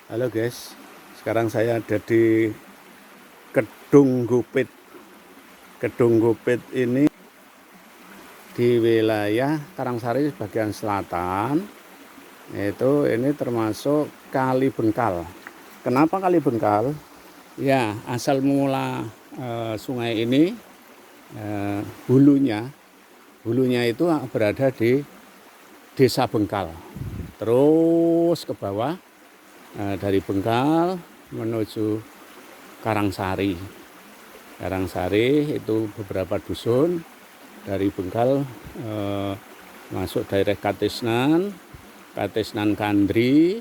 Halo guys, sekarang saya ada di Kedung Gupit. Kedung Gupit ini di wilayah Karangsari bagian selatan. Ini termasuk Kali Bengkal. Kenapa Kali Bengkal? Ya, asal mula sungai ini hulunya itu berada di Desa Bengkal. Terus ke bawah dari Bengkal menuju Karangsari. Karangsari itu beberapa dusun. Dari Bengkal masuk daerah Katesnan Kandri.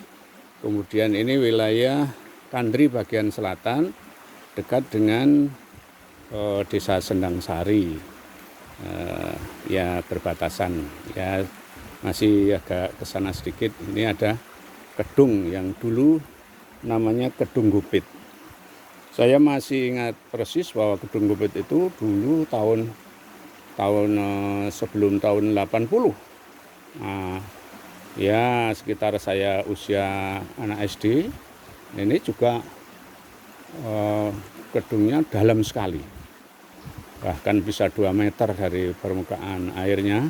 Kemudian ini wilayah Kandri bagian selatan dekat dengan Desa Sendangsari. Ya berbatasan, ya masih agak ke sana sedikit. Ini ada kedung yang dulu namanya Kedung Gupit. Saya masih ingat persis bahwa Kedung Gupit itu dulu tahun sebelum tahun 80. Nah, ya sekitar saya usia anak SD. Ini juga kedungnya dalam sekali. Bahkan bisa 2 meter dari permukaan airnya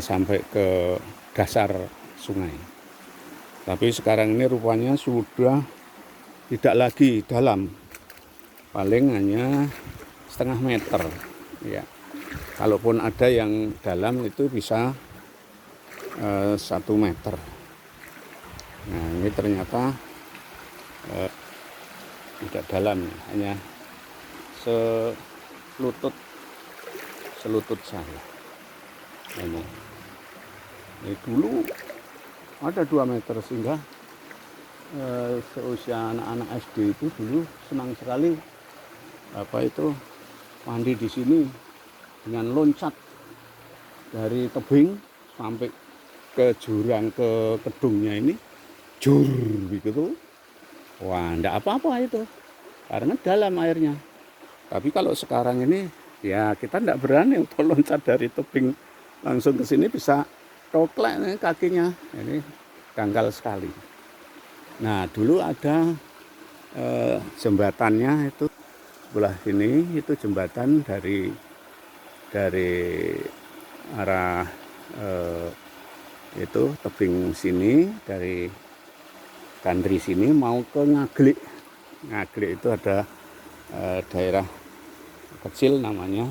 sampai ke dasar sungai. Tapi sekarang ini rupanya sudah tidak lagi dalam, paling hanya setengah meter. Ya, kalaupun ada yang dalam itu bisa 1 meter. Nah ini ternyata tidak dalam, hanya selutut saya. Ini dulu ada 2 meter, sehingga seusia anak-anak SD itu dulu senang sekali mandi di sini dengan loncat dari tebing sampai ke jurang ke kedungnya ini, jur begitu. Wah, enggak apa-apa itu karena dalam airnya. Tapi kalau sekarang ini ya kita enggak berani untuk loncat dari tebing langsung ke sini, bisa toklek nih kakinya. Ini dangkal sekali. Nah, dulu ada jembatannya itu sebelah sini, itu jembatan dari arah itu tebing sini, dari Kandri sini mau ke Ngaglik. Ngaglik itu ada daerah kecil namanya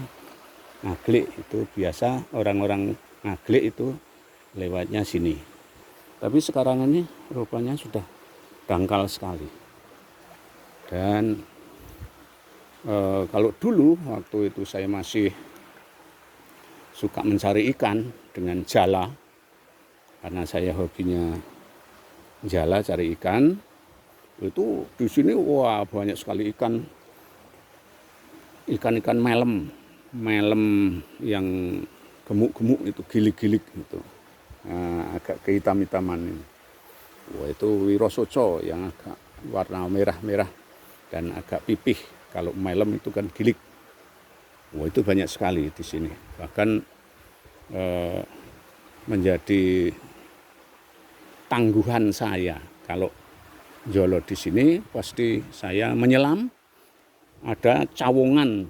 Ngaglik. Itu biasa orang-orang Ngaglik itu lewatnya sini. Tapi sekarang ini rupanya sudah dangkal sekali. Dan kalau dulu waktu itu saya masih suka mencari ikan dengan jala, karena saya hobinya jala cari ikan. Itu di sini wah banyak sekali ikan melem yang gemuk-gemuk itu, gilik-gilik itu, agak kehitam-hitaman ini. Wah, itu wirosoco yang agak warna merah-merah dan agak pipih. Kalau melem itu kan gilik. Wah, itu banyak sekali di sini. Bahkan menjadi tangguhan saya. Kalau jolo di sini pasti saya menyelam. Ada cawongan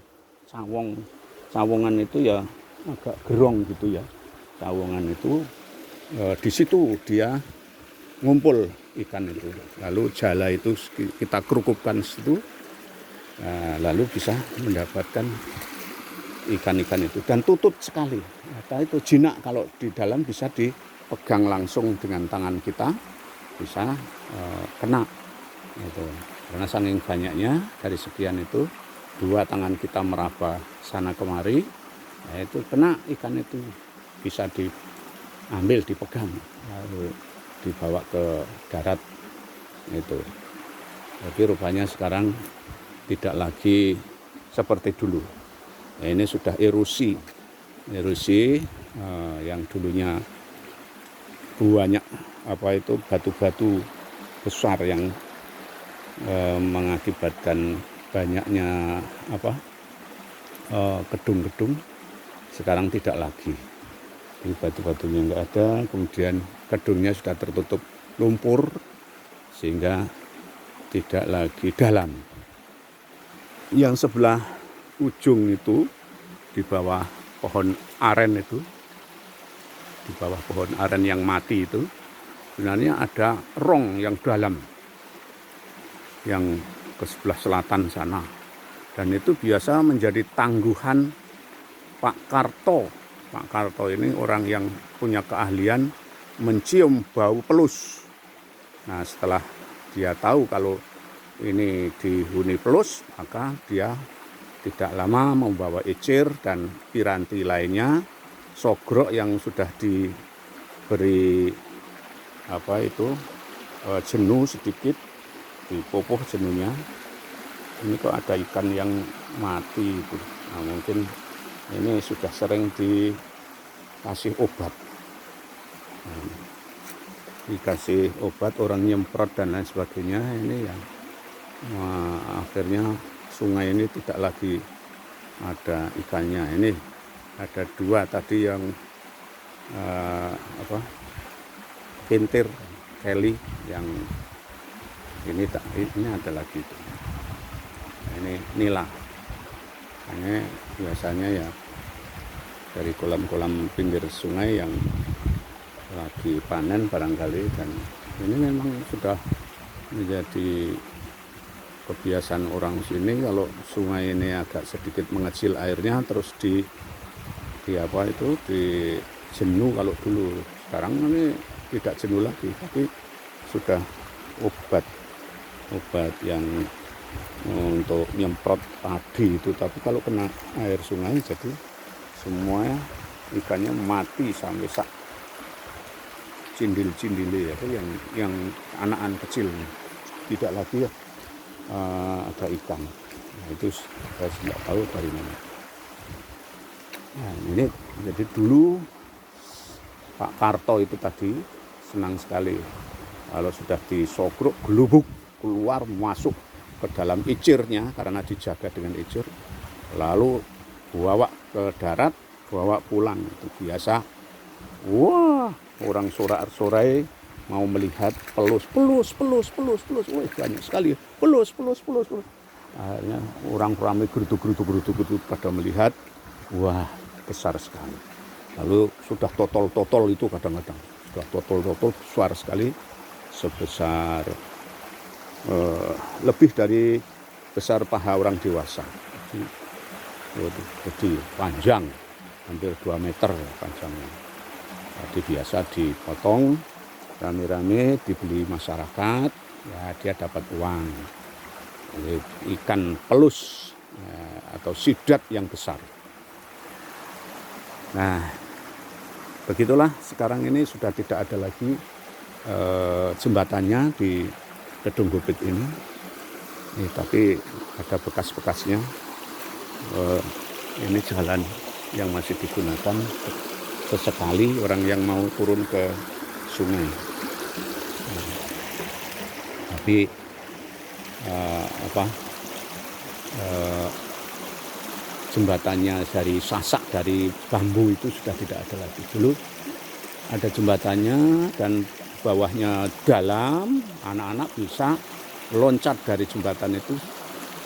itu ya agak gerong gitu ya. Cawongan itu di situ dia ngumpul ikan itu. Lalu jala itu kita kerukupkan situ, lalu bisa mendapatkan ikan-ikan itu, dan tutut sekali. Itu jinak, kalau di dalam bisa dipegang langsung dengan tangan kita, bisa kena itu. Karena saking banyaknya, dari sekian itu 2 tangan kita meraba sana kemari, itu kena ikan itu, bisa diambil, dipegang, lalu dibawa ke darat itu. Tapi rupanya sekarang tidak lagi seperti dulu. Nah, ini sudah erosi yang dulunya banyak batu-batu besar yang mengakibatkan banyaknya gedung-gedung. Sekarang tidak lagi. Jadi batu-batunya enggak ada, kemudian gedungnya sudah tertutup lumpur, sehingga tidak lagi dalam. Yang sebelah ujung itu di bawah pohon aren itu, di bawah pohon aren yang mati itu, sebenarnya ada rong yang dalam yang ke sebelah selatan sana, dan itu biasa menjadi tangguhan Pak Karto. Pak Karto ini orang yang punya keahlian mencium bau pelus. Nah, setelah dia tahu kalau ini dihuni pelus, maka dia tidak lama membawa icir dan piranti lainnya, sogrok yang sudah diberi jenuh sedikit, dipopoh jenuhnya. Ini kok ada ikan yang mati itu. Nah, mungkin ini sudah sering dikasih obat. Nah, dikasih obat, orang nyemprot dan lain sebagainya. Ini yang akhirnya sungai ini tidak lagi ada ikannya. Ini ada 2 tadi yang pintir Kelly, yang ini ada lagi itu. Ini nila. Ini biasanya ya dari kolam-kolam pinggir sungai yang lagi panen barangkali, dan ini memang sudah menjadi kebiasaan orang sini. Kalau sungai ini agak sedikit mengecil airnya, terus di jenuh. Kalau dulu, sekarang ini tidak jenuh lagi, tapi sudah obat yang untuk nyemprot padi itu. Tapi kalau kena air sungai, jadi semua ikannya mati sampai sak cindil-cindil ya, yang anak-anak kecil, tidak lagi ada ikan. Nah, itu saya tidak tahu dari mana. Nah, ini jadi dulu Pak Karto itu tadi senang sekali kalau sudah disogrok, gelubuk, keluar masuk ke dalam icirnya karena dijaga dengan icir, lalu bawa ke darat, bawa pulang. Itu biasa. Wah, orang sorak-sorai mau melihat pelus. Wah, banyak sekali pelus. Akhirnya orang ramai gerutu pada melihat. Wah, besar sekali. Lalu sudah totol itu, kadang-kadang sudah totol besar sekali, sebesar lebih dari besar paha orang dewasa. Jadi panjang, hampir 2 meter panjangnya. Jadi biasa dipotong rame-rame, dibeli masyarakat, ya dia dapat uang. Jadi, ikan pelus ya, atau sidat yang besar. Nah, begitulah sekarang ini sudah tidak ada lagi jembatannya di Kedung Gobit ini. Tapi ada bekas-bekasnya. Ini jalan yang masih digunakan sesekali orang yang mau turun ke sungai. Tapi jembatannya dari sasak, dari bambu itu sudah tidak ada lagi. Dulu ada jembatannya dan bawahnya dalam, anak-anak bisa loncat dari jembatan itu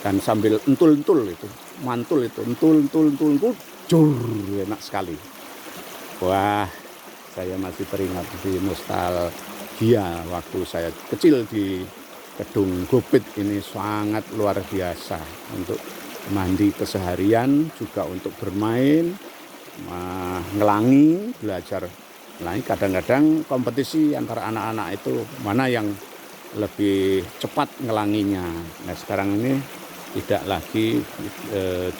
dan sambil entul-entul itu, mantul itu, entul, jur, enak sekali. Wah, saya masih teringat di nostalgia waktu saya kecil di Kedung Gobit ini, sangat luar biasa untuk mandi keseharian, juga untuk bermain, ngelangi, belajar. Nah, kadang-kadang kompetisi antara anak-anak itu mana yang lebih cepat ngelanginya. Nah, sekarang ini tidak lagi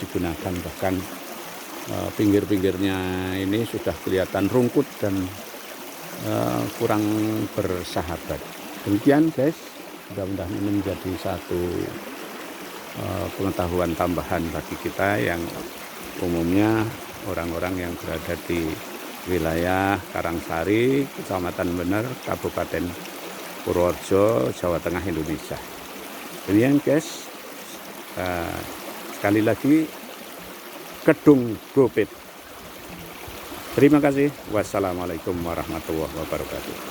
digunakan, bahkan pinggir-pinggirnya ini sudah kelihatan rungkut dan kurang bersahabat. Demikian guys, mudah-mudahan ini menjadi satu pengetahuan tambahan bagi kita yang umumnya orang-orang yang berada di wilayah Karangsari, Kecamatan Bener, Kabupaten Purworejo, Jawa Tengah, Indonesia. Demikian guys, sekali lagi Kedung Gobit. Terima kasih. Wassalamualaikum warahmatullahi wabarakatuh.